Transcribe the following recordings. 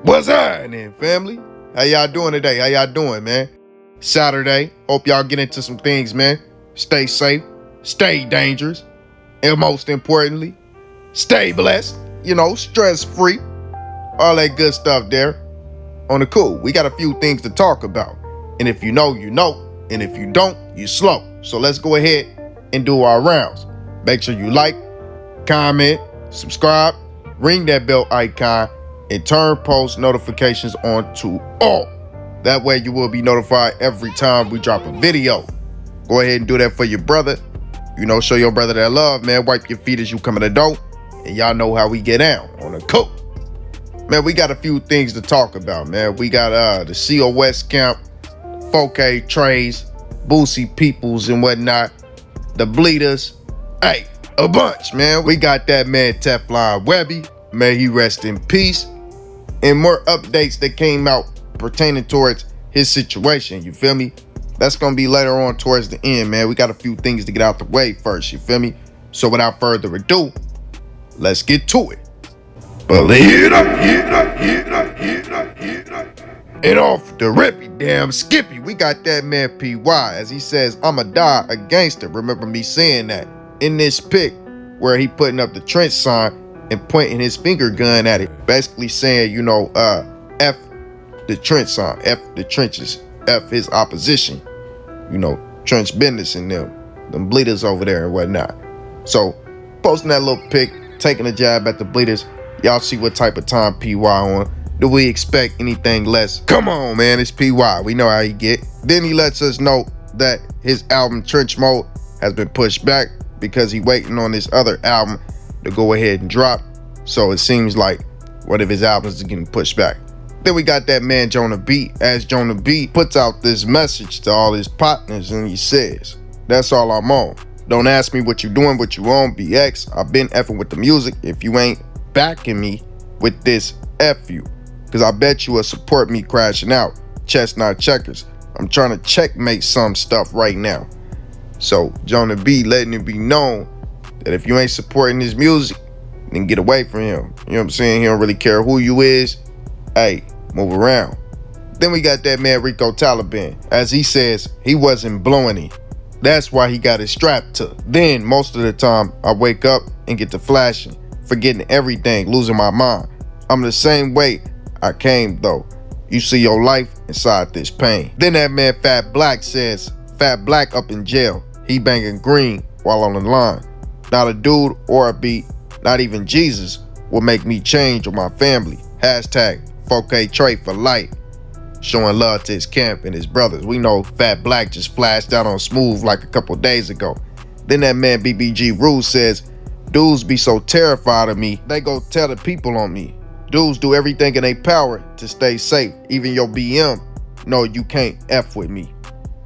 What's happening, family? How y'all doing today? How y'all doing, man? Saturday. Hope y'all get into some things, man. Stay safe, stay dangerous, and most importantly, stay blessed. Stress-free. All that good stuff there. On the cool, we got a few things to talk about. And if you know, you know. And if you don't, you slow. So let's go ahead and do our rounds. Make sure you like, comment, subscribe, ring that bell icon, and turn post notifications on to all. That way you will be notified every time we drop a video. Go ahead and do that for your brother. Show your brother that love, man. Wipe your feet as you come in the door. And y'all know how we get down on the coat. Man, we got a few things to talk about, man. We got the COS camp, 4K Trays, Boosie Peoples and whatnot, the Bleedas. Hey, a bunch, man. We got that man Teflon Webbie. May he rest in peace. And more updates that came out pertaining towards his situation, you feel me? That's going to be later on towards the end, man. We got a few things to get out the way first, you feel me? So without further ado, let's get to it. Bleeda. And off the rippy damn Skippy, we got that man PY, as he says, I'ma die a gangster. Remember me saying that in this pic where he putting up the trench sign and pointing his finger gun at it, basically saying, F the trench sign, F the trenches, F his opposition, trench business and them Bleedas over there and whatnot. So posting that little pic, taking a jab at the Bleedas. Y'all see what type of time PY on. Do we expect anything less? Come on, man, it's PY. We know how he get. Then he lets us know that his album Trench Mode has been pushed back because he waiting on this other album to go ahead and drop. So it seems like one of his albums is getting pushed back. Then we got that man Jonah B, as Jonah B puts out this message to all his partners, and he says, that's all I'm on. Don't ask me what you doing, what you on, BX. I've been effing with the music. If you ain't backing me with this, F you. Cause I bet you will support me crashing out. Chestnut checkers. I'm trying to checkmate some stuff right now. So Jonah B letting it be known that if you ain't supporting his music, then get away from him. You know what I'm saying? He don't really care who you is. Hey, move around. Then we got that man Rico Taliban. As he says, he wasn't blowing it. That's why he got his strap took. Then most of the time I wake up and get to flashing, forgetting everything, losing my mind. I'm the same way I came though. You see your life inside this pain. Then that man Fat Black says, Fat Black up in jail. He banging green while on the line. Not a dude or a beat, not even Jesus will make me change on my family. Hashtag 4K Trey for life. Showing love to his camp and his brothers. We know Fat Black just flashed out on Smooth like a couple days ago. Then that man BBG Rule says, dudes be so terrified of me, they go tell the people on me. Dudes do everything in their power to stay safe. Even your BM, no, you can't F with me.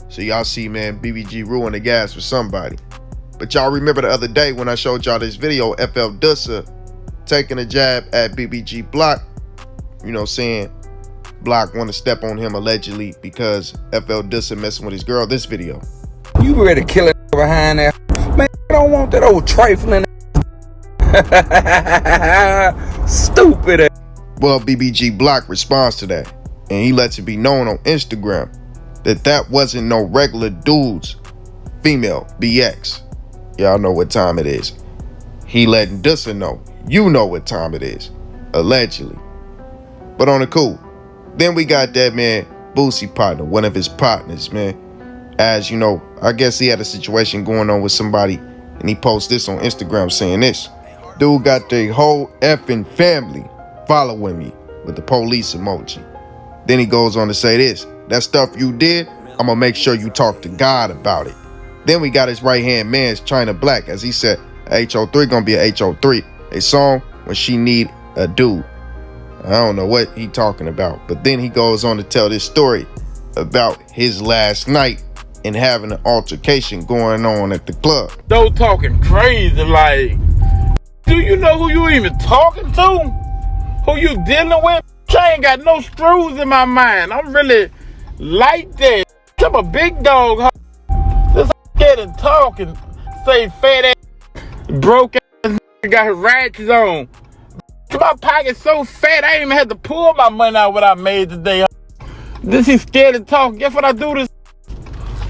So y'all see, man, BBG ruined the gas for somebody. But y'all remember the other day when I showed y'all this video, FL Dissin taking a jab at BBG Block, saying Block want to step on him allegedly because FL Dissin messing with his girl. This video. You ready to kill it behind there? Man, I don't want that old trifling. Stupid. Well, BBG Block responds to that, and he lets it be known on Instagram that wasn't no regular dudes, female, BX. Y'all know what time it is. He letting Dissin know, you know what time it is, allegedly. But on the cool, then we got that man Boosie Potna, one of his partners, man. As you know, I guess he had a situation going on with somebody, and he posted this on Instagram saying this. Dude got their whole effing family following me with the police emoji. Then he goes on to say this. That stuff you did, I'm gonna make sure you talk to God about it. Then we got his right hand man's China Black, as he said, HO3 gonna be a HO3, a song when she need a dude. I don't know what he talking about, but then he goes on to tell this story about his last night and having an altercation going on at the club. Those talking crazy, like, do you know who you even talking to? Who you dealing with? I ain't got no screws in my mind. I'm really like that. I'm a big dog. This getting talking, say fat ass, broke ass, got his ratchets on. My pocket so fat, I ain't even had to pull my money out what I made today. This is scared to talk. Guess what I do this?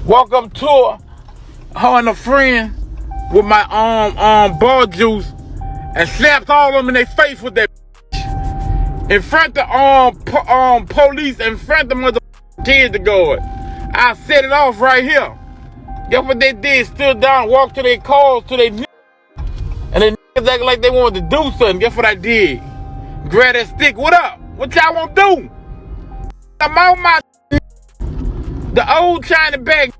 Walk up to her and a friend with my ball juice and slapped all of them in their face with that in front of police, in front of mother kids to go. I set it off right here. Guess what they did? Stood down, walked to their cars, to their niggas. And they niggas acting like they wanted to do something. Guess what I did? Grab that stick. What up? What y'all want to do? I'm on my the old China bag.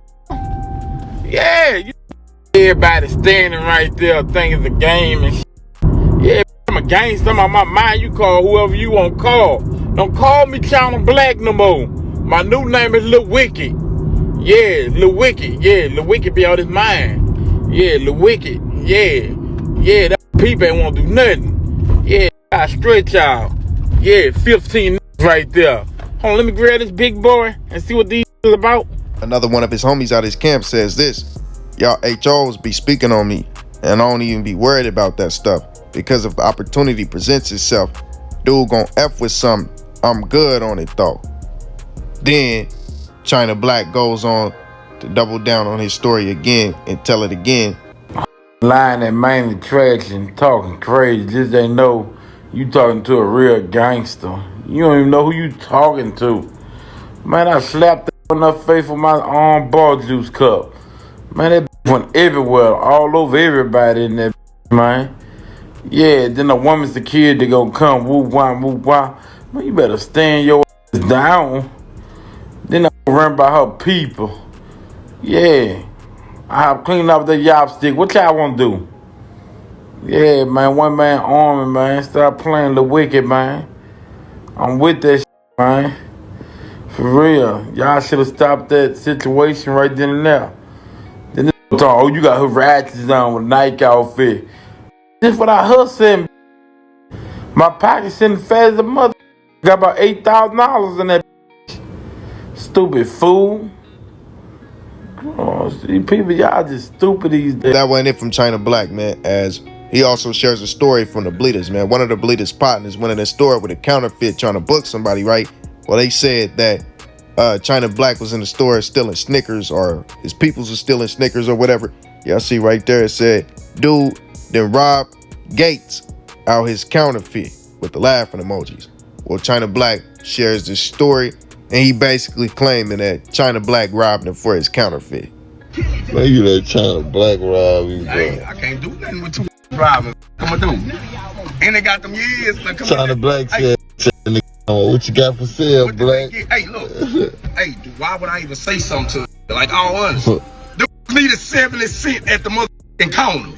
Yeah, everybody standing right there thinking it's a game and shit. Yeah, I'm a gangster. I'm on my mind. You call whoever you want to call. Don't call me China Black no more. My new name is Lil Wicked. Yeah, Lil Wicked. Yeah, Lil Wicked be out his mind. Yeah, Lil Wicked. Yeah. Yeah, that people ain't want to do nothing. Yeah, I stretch out. Yeah, 15 right there. Hold on, let me grab this big boy and see what these is about. Another one of his homies out his camp says this: y'all HOs be speaking on me, and I don't even be worried about that stuff, because if the opportunity presents itself, dude gon' F with something, I'm good on it though. Then China Black goes on to double down on his story again and tell it again. Lying that mainly trash and talking crazy, just ain't know you talking to a real gangster. You don't even know who you talking to. Man, I slapped that in her face with my ball juice cup. Man, that went everywhere, all over everybody in that man. Yeah, then the woman's the kid that gonna come, woo-wah, woo-wah. Man, you better stand your ass down. Then I run by her people. Yeah. I'll clean up the yopstick. What y'all want to do? Yeah, man. One man army, man. Stop playing the wicked, man. I'm with that shit, man. For real. Y'all should have stopped that situation right then and there. Then this talk, oh, you got her ratchets on with Nike outfit. This what I hustling. My pocket's sitting fat as a mother. Got about $8,000 in that. Stupid fool. Oh, see, people, y'all just stupid these days. That wasn't it from China Black, man, as he also shares a story from the Bleedas, man. One of the Bleedas partners went in a store with a counterfeit trying to book somebody, right? Well, they said that China Black was in the store stealing Snickers, or his peoples were stealing Snickers or whatever. Y'all see right there, it said, dude then robbed Gates out his counterfeit with the laughing emojis. Well, China Black shares this story, and he basically claiming that China Black robbed him for his counterfeit. Man, you let China Black rob you, bro. I can't do nothing with two drivers. Come on, do. And they got them years. China Black said, what you got for sale, Black? Hey, look. Hey, why would I even say something to them? Like, all honest. The needed 70 cents at the motherfucking counter.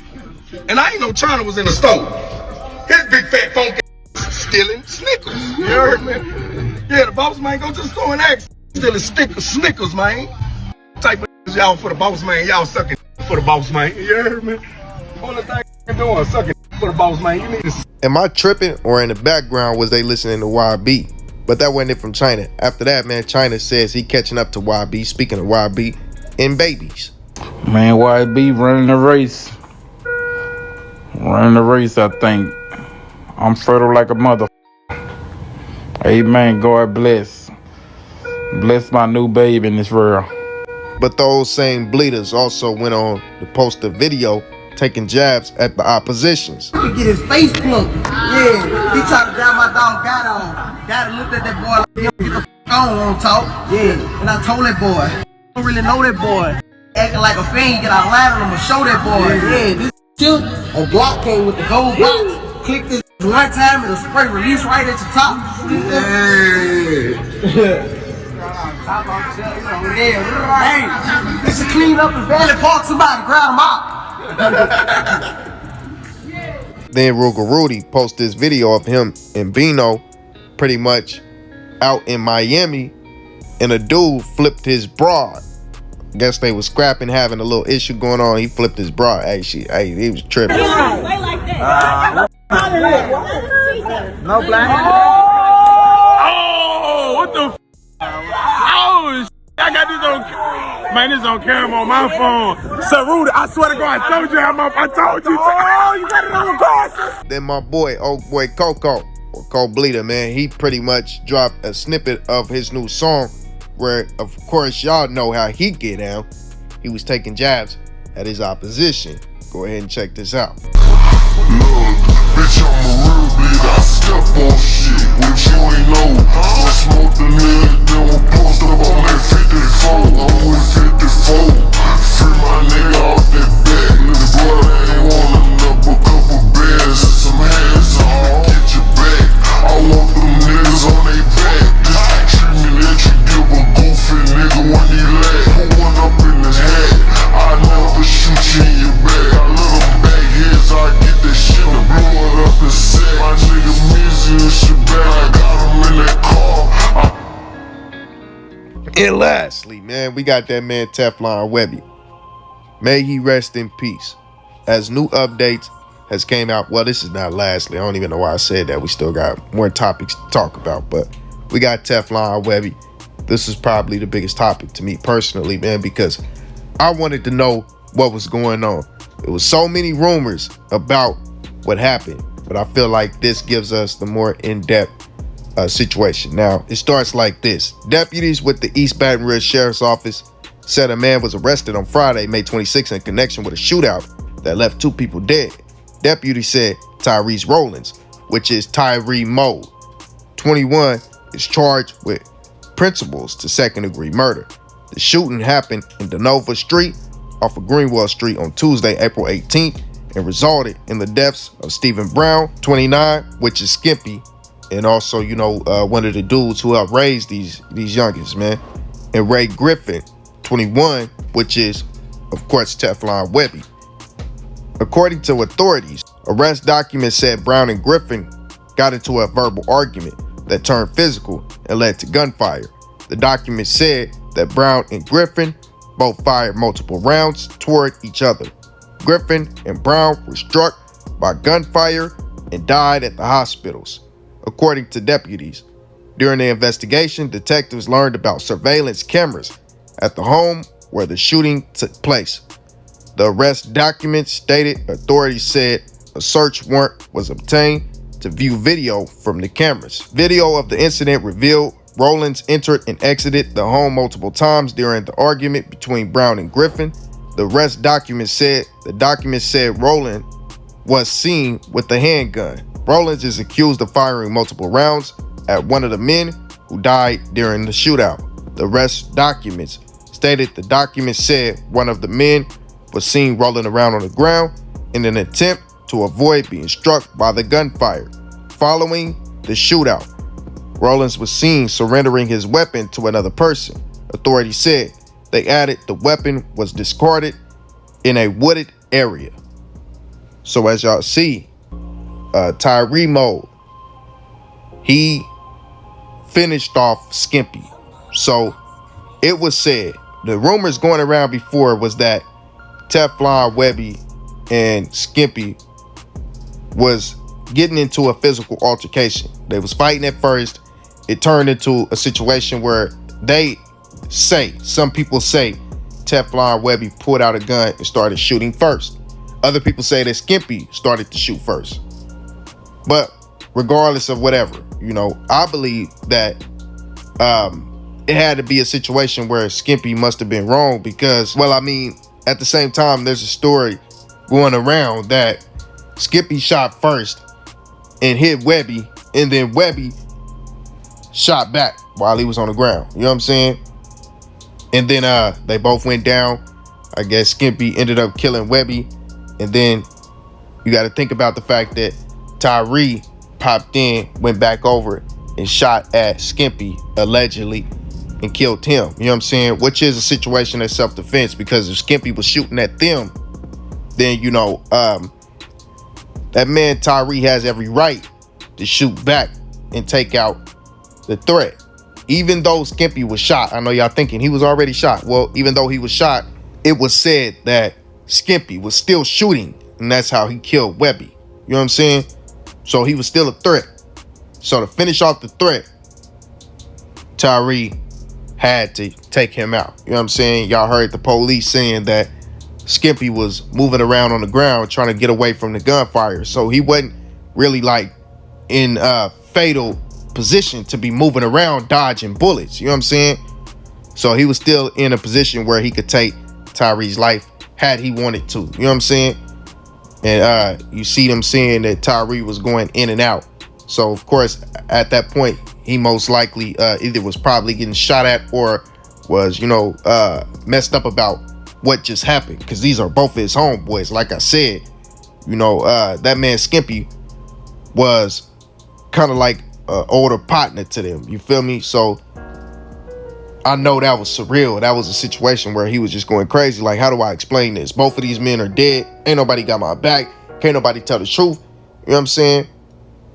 And I ain't know China was in the store. His big fat funky stealing Snickers. You heard me? Yeah, the boss man go to the store and ask, stealing Snickers, man. Type of y'all for the boss man, y'all sucking for the boss man. You heard me? Only thing you're doing, sucking for the boss man. You need to. Am I tripping, or in the background was they listening to YB? But that wasn't it from China. After that, man, China says he catching up to YB, speaking of YB, in babies. Man, YB running the race. Running the race, I think. I'm fertile like a mother. Amen. God bless. Bless my new baby in this world. But those same Bleedas also went on to post a video taking jabs at the oppositions. He get his face plucked. Yeah, he tried to grab my dog Dad on. Dad looked at that boy like, get the f*** on talk. Yeah, and I told that boy, I don't really know that boy. Acting like a fiend, get out line on him and show that boy. Yeah, this shit, a Glock came with the gold box. Click this one time, it'll spray release right at your top. Yeah. Hey, this should clean up and barely park somebody, grab him out. Then Ruger Rudy posted this video of him and Bino pretty much out in Miami, and a dude flipped his broad. Guess they was scrapping, having a little issue going on. He flipped his broad. Hey, he was tripping. No black. Oh, what the f? Oh, I got this on. Man, this niggas on camera on my phone. So Rudy, I swear to God, I told you I told you. Oh, you got it on record. Then my boy, old boy Coco, or Bleeda, man, he pretty much dropped a snippet of his new song where, of course, y'all know how he get down. He was taking jabs at his opposition. Go ahead and check this out. Look, bitch, I'm a real bleeder. I step on shit, what you ain't know. I smoke the nigga, then we'll post up on that 54. I'm with 54. Free my nigga off that back. Little brother ain't wanting up a couple bands and some hands on. Get your back. I want them niggas on they back. This treatment that you give a goofy nigga when he laugh. Put one up in his head. I never shoot you in your back. I let them back heads, I get that shit and blow it up and set. My nigga Mizzy and shit back. I got him in that car. And lastly, man, we got that man Teflon Webbie. May he rest in peace. As new updates has came out, well, this is not lastly. I don't even know why I said that. We still got more topics to talk about, but we got Teflon Webbie. This is probably the biggest topic to me personally, man, because I wanted to know what was going on. There was so many rumors about what happened, but I feel like this gives us the more in-depth situation. Now, it starts like this. Deputies with the East Baton Rouge Sheriff's Office said a man was arrested on Friday, May 26th, in connection with a shootout that left 2 people dead. Deputies said Tyrese Rollins, which is Tyree Moe, 21, is charged with principles to second-degree murder. The shooting happened in Denova Street off of Greenwell Street on Tuesday, April 18th, and resulted in the deaths of Stephen Brown, 29, which is Skimpy, and also, you know, one of the dudes who helped raise these youngins, man, and Ray Griffin, 21, which is, of course, Teflon Webbie. According to authorities, arrest documents said Brown and Griffin got into a verbal argument that turned physical and led to gunfire. The document said that Brown and Griffin both fired multiple rounds toward each other. Griffin and Brown were struck by gunfire and died at the hospitals, according to deputies. During the investigation, detectives learned about surveillance cameras at the home where the shooting took place. The arrest documents stated authorities said a search warrant was obtained to view video from the cameras. Video of the incident revealed Rollins entered and exited the home multiple times during the argument between Brown and Griffin. The arrest document said Rollins was seen with a handgun. Rollins is accused of firing multiple rounds at one of the men who died during the shootout. The arrest documents stated the document said one of the men was seen rolling around on the ground in an attempt to avoid being struck by the gunfire. Following the shootout, Rollins was seen surrendering his weapon to another person. Authorities said they added the weapon was discarded in a wooded area. So as y'all see, Tyree Moe, he finished off Skimpy. So it was said, the rumors going around before was that Teflon Webbie and Skimpy was getting into a physical altercation. They was fighting at first. It turned into a situation where some people say Teflon Webbie pulled out a gun and started shooting first. Other people say that Skimpy started to shoot first. But regardless of whatever, you know, I believe that it had to be a situation where Skimpy must have been wrong because, well, I mean, at the same time, there's a story going around that Skippy shot first and hit Webbie, and then Webbie shot back while he was on the ground. You know what I'm saying? And then they both went down. I guess Skimpy ended up killing Webbie. And then you got to think about the fact that Tyree popped in, went back over and shot at Skimpy, allegedly, and killed him. You know what I'm saying? Which is a situation of self-defense, because if Skimpy was shooting at them, then, you know, that man Tyree has every right to shoot back and take out the threat. Even though Skimpy was shot, I know y'all thinking he was already shot. Well, even though he was shot, it was said that Skimpy was still shooting, and that's how he killed Webbie. You know what I'm saying? So he was still a threat. So to finish off the threat, Tyree had to take him out. You know what I'm saying? Y'all heard the police saying that Skippy was moving around on the ground trying to get away from the gunfire. So he wasn't really like in a fatal position to be moving around dodging bullets. You know what I'm saying? So he was still in a position where he could take Tyree's life had he wanted to. You know what I'm saying? And you see them saying that Tyree was going in and out. So of course, at that point, he most likely either was probably getting shot at or was, you know, messed up about what just happened. Because these are both his homeboys. Like I said, you know, that man Skimpy was kind of like an older partner to them. You feel me? So I know that was surreal. That was a situation where he was just going crazy. Like, how do I explain this? Both of these men are dead. Ain't nobody got my back. Can't nobody tell the truth. You know what I'm saying?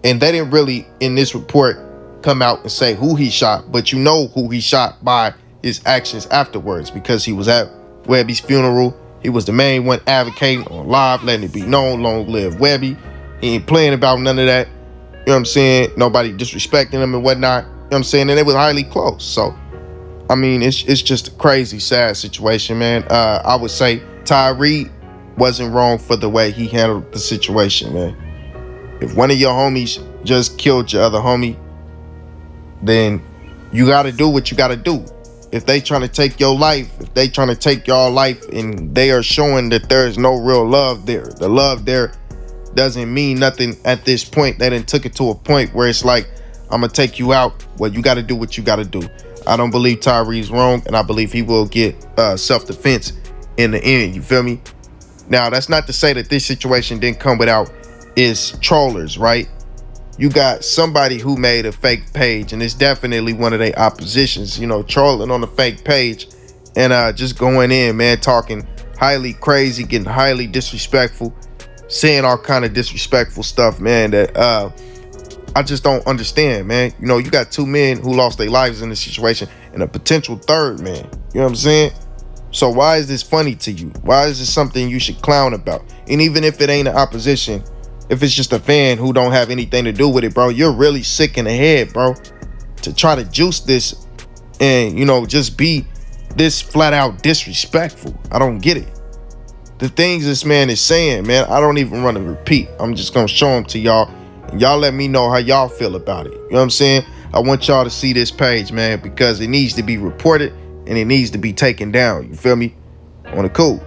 And they didn't really, in this report, come out and say who he shot. But you know who he shot by his actions afterwards, because he was at Webbie's funeral. He was the main one advocating on live, letting it be known, long live Webbie. He ain't playing about none of that. You know what I'm saying? Nobody disrespecting him and whatnot. You know what I'm saying? And they was highly close. So, I mean, it's just a crazy, sad situation, man. I would say Tyree wasn't wrong for the way he handled the situation, man. If one of your homies just killed your other homie, then you got to do what you got to do. If they trying to take your life, if they trying to take your life and they are showing that there is no real love there, the love there doesn't mean nothing at this point. They done took it to a point where it's like, I'm going to take you out. Well, you got to do what you got to do. I don't believe Tyree's wrong, and I believe he will get self-defense in the end. You feel me? Now, that's not to say that this situation didn't come without its trollers, right? You got somebody who made a fake page, and it's definitely one of their oppositions, you know, trolling on the fake page and just going in, man, talking highly crazy, getting highly disrespectful, saying all kind of disrespectful stuff, man, that I just don't understand, man. You know, you got two men who lost their lives in this situation and a potential third man. You know what I'm saying? So why is this funny to you? Why is this something you should clown about? And even if it ain't an opposition, if it's just a fan who don't have anything to do with it, bro, you're really sick in the head, bro, to try to juice this and, you know, just be this flat out disrespectful. I don't get it. The things this man is saying, man, I don't even want to repeat. I'm just going to show them to y'all. And y'all let me know how y'all feel about it. You know what I'm saying? I want y'all to see this page, man, because it needs to be reported and it needs to be taken down. You feel me? On the cool.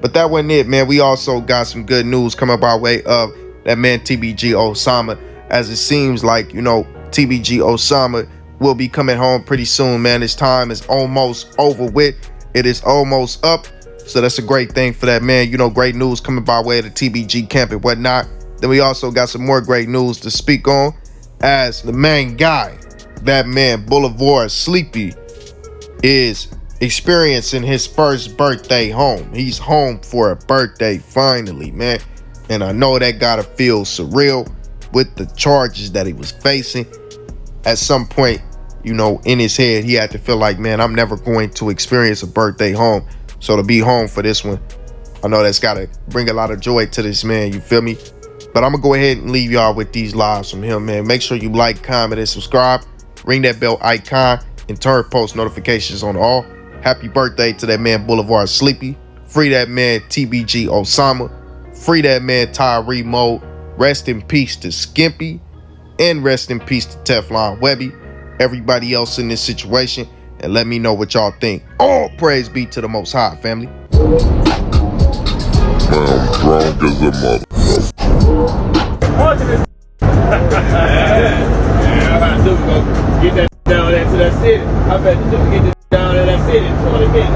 But that wasn't it, man. We also got some good news coming by way of that man TBG Osama, as it seems like, you know, TBG Osama will be coming home pretty soon, man. His time is almost over with. It is almost up. So that's a great thing for that man. You know, great news coming by way of the TBG camp and whatnot. Then we also got some more great news to speak on, as the main guy, that man Boulevard Sleepy, is experiencing his first birthday home. He's home for a birthday finally, man. And I know that gotta feel surreal with the charges that he was facing. At some point, you know, in his head, he had to feel like, man, I'm never going to experience a birthday home. So to be home for this one, I know that's gotta bring a lot of joy to this man, you feel me? But I'm gonna go ahead and leave y'all with these lives from him, man. Make sure you like, comment, and subscribe. Ring that bell icon and turn post notifications on all. Happy birthday to that man Boulevard Sleepy. Free that man TBG Osama. Free that man Tyree Mode. Rest in peace to Skimpy. And rest in peace to Teflon Webbie. Everybody else in this situation. And let me know what y'all think. All praise be to the Most High, family. Man, I'm drunk as a mother. Yeah, I do go get that down there to that city. I bet you get this down there to that city in 20 minutes.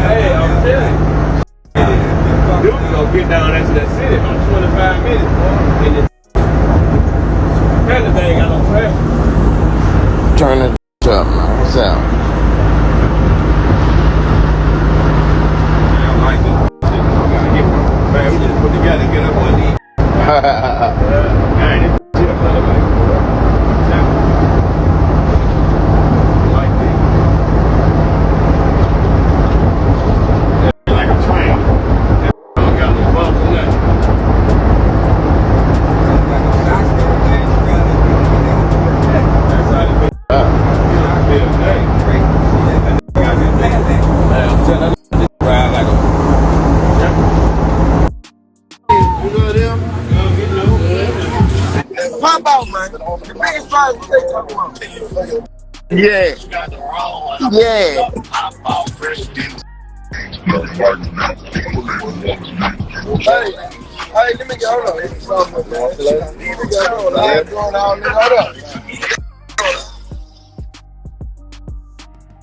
Hey, I'm telling you. Dude, go get down there to that city about 25 minutes, boy. And this they ain't got no traffic. Turn it up, man. What's up? Man, we just put together, get up on these. Like a train. Got no bumps or nothing. Yeah. Yeah. Hey, let me go. Hold on. Let me go. Hold on.